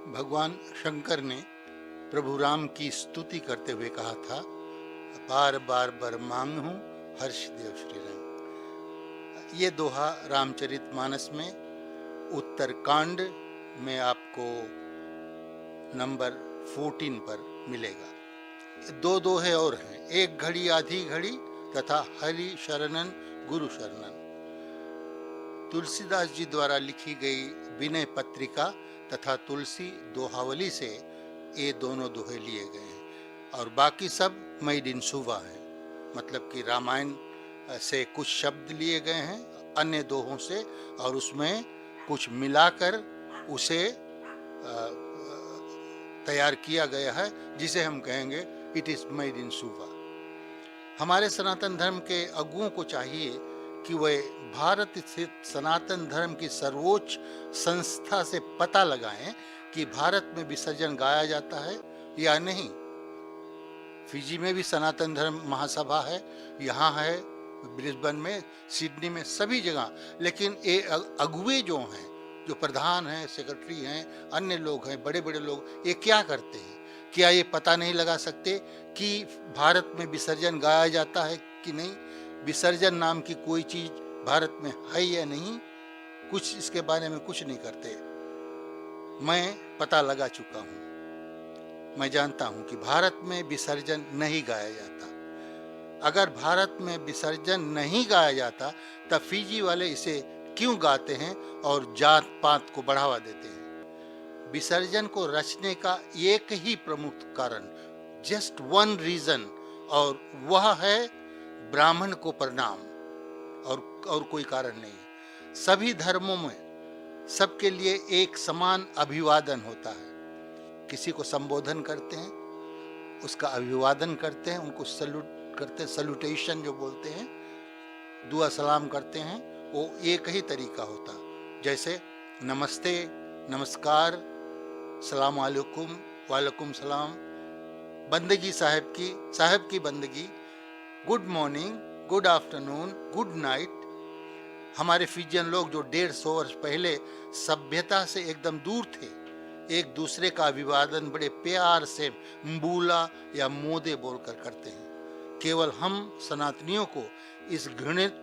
भगवान शंकर ने प्रभु राम की स्तुति करते हुए कहा था, बार बार बर मांग हूं हर्ष देव श्री रंग। ये दोहा रामचरितमानस में उत्तरकांड में आपको नंबर 14 पर मिलेगा। 2 दोहे और हैं, एक घड़ी आधी घड़ी तथा हरि शरणन गुरु शरणन। तुलसीदास जी द्वारा लिखी गई विनय पत्रिका तथा तुलसी दोहावली से ये दोनों दोहे लिए गए हैं, और बाकी सब मेड इन सूबा है, मतलब कि रामायण से कुछ शब्द लिए गए हैं अन्य दोहों से, और उसमें कुछ मिलाकर उसे तैयार किया गया है, जिसे हम कहेंगे इट इज मेड इन सूबा। हमारे सनातन धर्म के अगुओं को चाहिए कि वे भारत स्थित सनातन धर्म की सर्वोच्च संस्था से पता लगाएं कि भारत में विसर्जन गाया जाता है या नहीं। फिजी में भी सनातन धर्म महासभा है, यहाँ है ब्रिस्बेन में, सिडनी में, सभी जगह। लेकिन ये अगुए जो हैं, जो प्रधान हैं, सेक्रेटरी हैं, अन्य लोग हैं, बड़े बड़े लोग, ये क्या करते हैं? क्या ये पता नहीं लगा सकते कि भारत में विसर्जन गाया जाता है कि नहीं? विसर्जन नाम की कोई चीज भारत में है या नहीं? कुछ इसके बारे में कुछ नहीं करते। मैं पता लगा चुका हूँ, मैं जानता हूँ कि भारत में विसर्जन नहीं गाया जाता। अगर भारत में विसर्जन नहीं गाया जाता तब फिजी वाले इसे क्यों गाते हैं और जात पात को बढ़ावा देते हैं? विसर्जन को रचने का एक ही प्रमुख कारण, जस्ट वन रीजन, और वह है ब्राह्मण को प्रणाम, और कोई कारण नहीं है। सभी धर्मों में सबके लिए एक समान अभिवादन होता है। किसी को संबोधन करते हैं, उसका अभिवादन करते हैं, उनको सैल्यूट सल्यूट करते, सल्यूटेशन जो बोलते हैं, दुआ सलाम करते हैं, वो एक ही तरीका होता, जैसे नमस्ते, नमस्कार, सलाम अलैकुम, वालेकुम सलाम, बंदगी साहब की बंदगी, good morning, good afternoon, good night. हमारे फिजियन लोग जो 150 वर्ष पहले सभ्यता से एकदम दूर थे, एक दूसरे का अभिवादन बड़े प्यार से mbula या मोदे बोलकर करते हैं। केवल हम सनातनियों को इस घृणित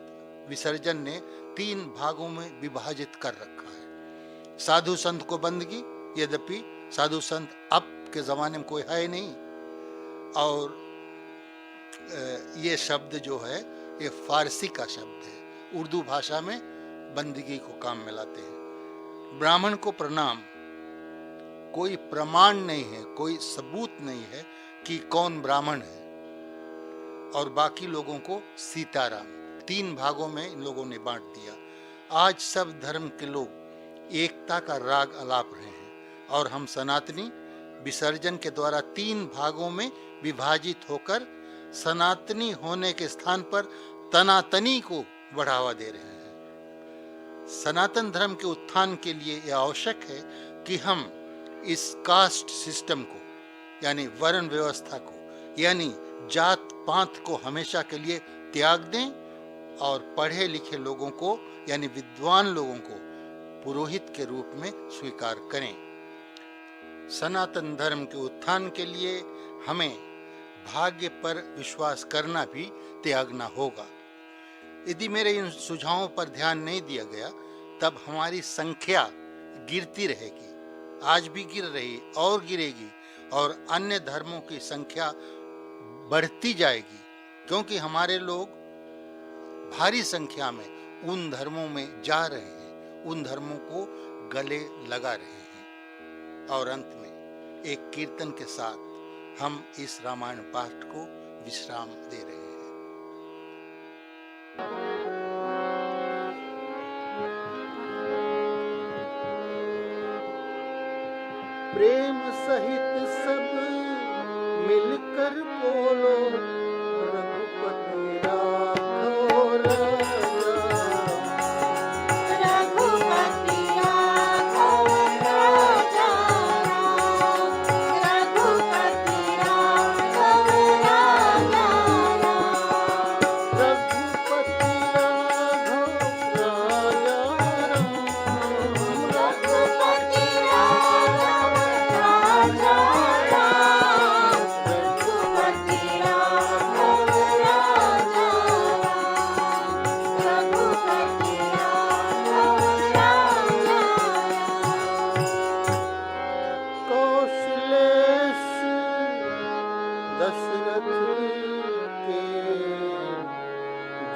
विसर्जन ने 3 भागों में विभाजित कर रखा है। साधु संत को बंदगी, यद्यपि साधु संत अब के जमाने में कोई है नहीं, और ये शब्द जो है ये फारसी का शब्द है, उर्दू भाषा में बंदगी को काम में लाते हैं। ब्राह्मण को प्रणाम, कोई प्रमाण नहीं है, कोई सबूत नहीं है कि कौन ब्राह्मण है, और बाकी लोगों को सीताराम। 3 भागों में इन लोगों ने बांट दिया। आज सब धर्म के लोग एकता का राग अलाप रहे हैं, और हम सनातनी विसर्जन के द्वारा 3 भागों में विभाजित होकर सनातनी होने के स्थान पर तनातनी को बढ़ावा दे रहे हैं। सनातन धर्म के उत्थान के लिए यह आवश्यक है कि हम इस कास्ट सिस्टम को, यानी वर्ण व्यवस्था को, यानी जात पात को हमेशा के लिए त्याग दें, और पढ़े लिखे लोगों को, यानी विद्वान लोगों को पुरोहित के रूप में स्वीकार करें। सनातन धर्म के उत्थान के लिए हमें भाग्य पर विश्वास करना भी त्यागना होगा। यदि मेरे इन सुझावों पर ध्यान नहीं दिया गया, तब हमारी संख्या गिरती रहेगी, आज भी गिर रही और गिरेगी, और अन्य धर्मों की संख्या बढ़ती जाएगी, क्योंकि हमारे लोग भारी संख्या में उन धर्मों में जा रहे हैं, उन धर्मों को गले लगा रहे हैं। और अंत में एक कीर्तन के साथ हम इस रामायण पाठ को विश्राम दे रहे हैं। प्रेम सहित सब मिलकर बोलो, रघुपति राघव राजा, रघुपति राघव राजा राम, रघुपति राघव राजा राम, रघुपति राघव राजा राम, रघुपति राघव राजा राम, रघुपति राघव राजा राम, रघुपति राघव राजा राम। कौशलेश दशरथ के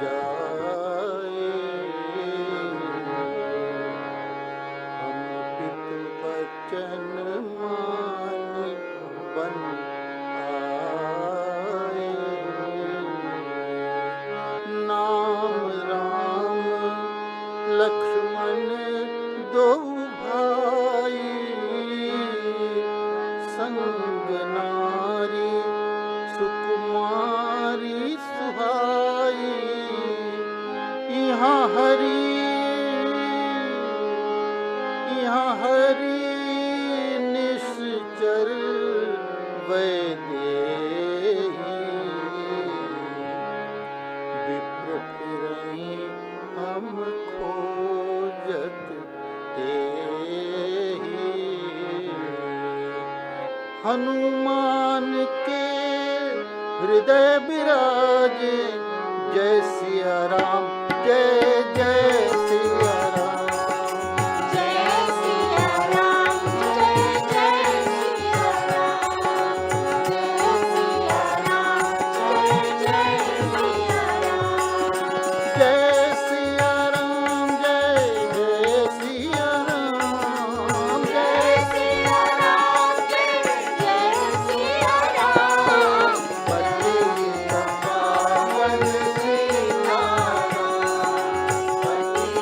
जाए, हम पितु बचन मान बन आए। नाम राम लक्ष्मण दो भाई, संग नारी सुकुमारी सुहाई। यहाँ हरि निश्चर वैदेही, विप्र फिरहि हम खोजत तेहि। हनुमान के हृदय विराजे, जय सिया राम, जय जय सिया राम। जय सिया राम, जय जय सिया राम, जय सिया राम, जय जय सिया राम, जय सिया राम, जय जय सिया राम, जय सिया राम, जय जय सिया राम, पति पावन सीताराम, पति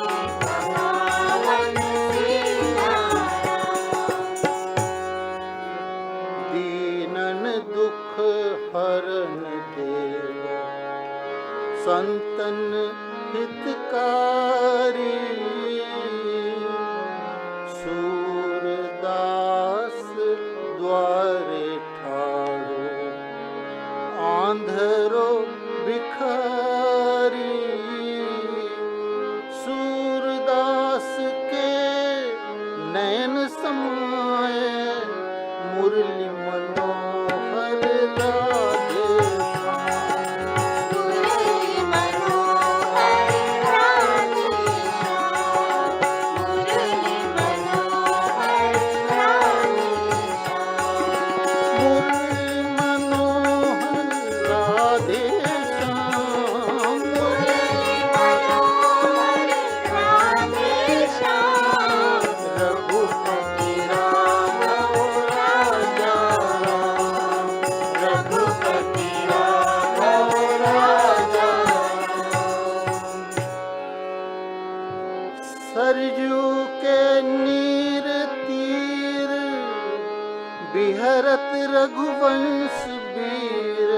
संतन हितकारी सूरदास द्वारे ठाड़ो आंधरो भिखारी सूरदास के नयन समाए मुरली मनोहर लागे मुरली मनोहर राधे श्याम मुरली मनोहर राधे श्याम मुरली मनोहर राधे श्याम मुरली मनोहर राधे श्याम रघुपति राघव राजा राम रघुपति राघव राजा सरजू के नीर तीर बिहरत रघुवंश वीर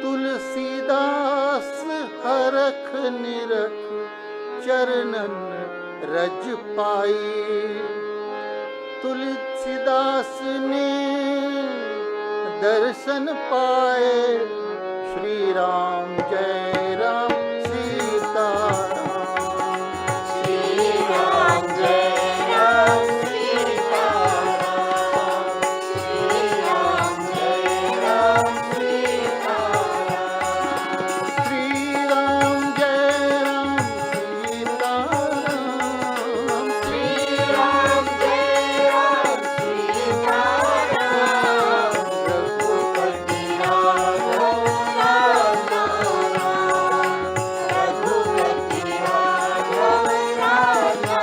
तुलसीदास हरख निरख चरणन रज पाई तुलसीदास ने दर्शन पाए श्री राम जय राम सीता राम श्री राम जय राम सीता राम श्री राम जय राम सीता राम श्री राम जय राम सीता राम श्री राम जय राम सीता राम रघुपति राघव राजा राम रघुपति राघव राजा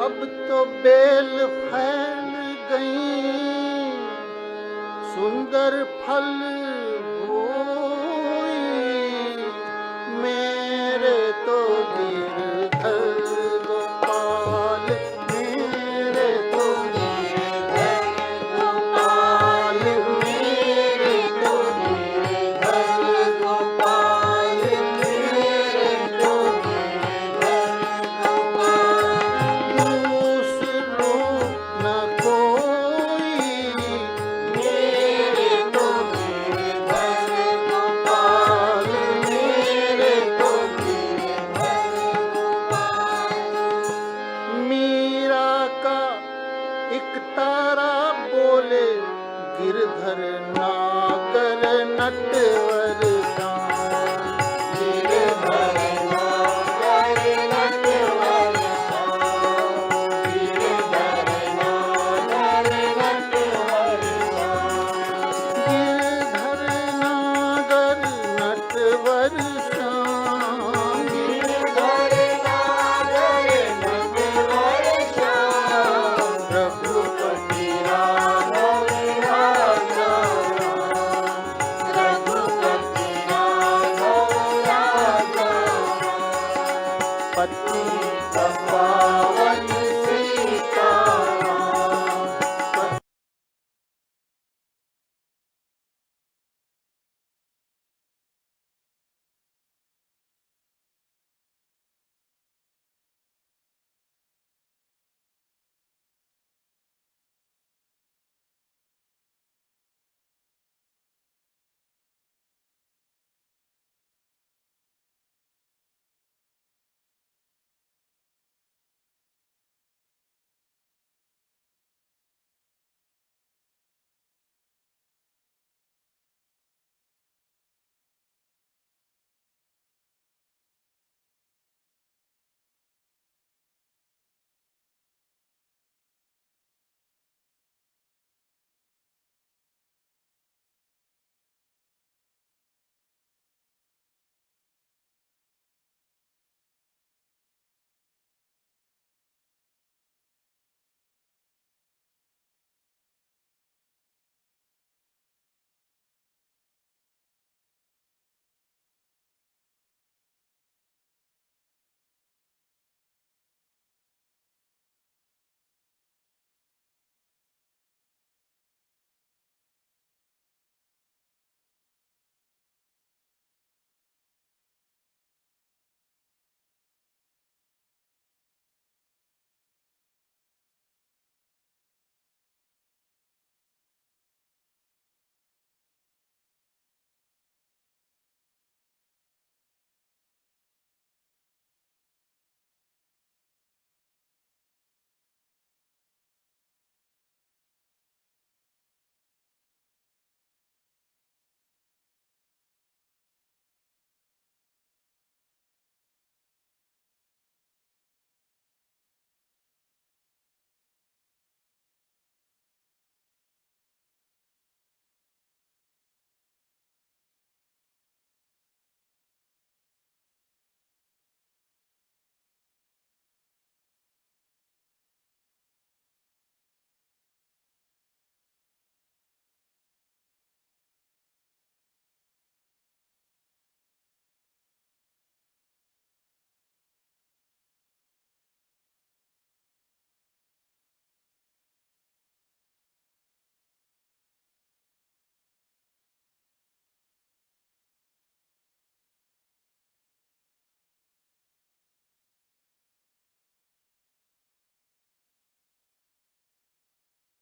अब तो बेल फैल गई सुंदर फल होई मेरे तो गिरधर गोपाल मेरे तो गिरधर गोपाल मेरे तो गिरधर गोपाल मेरे तो गिरधर गोपाल दूसरो न कोई मेरे तो गिरधर गोपाल मेरे तो गिरधर गोपाल मीरा का एक तारा बोले गिरधर नागर नटवर श्याम गिरधर नागर नटवर श्याम गिरधर नागर नटवर श्याम गिरधर नागर नटवर श्याम गिरधर नागर नटवर श्याम रघुपति राघव राजा राम रघुपति राघव राजा राम पति कपाल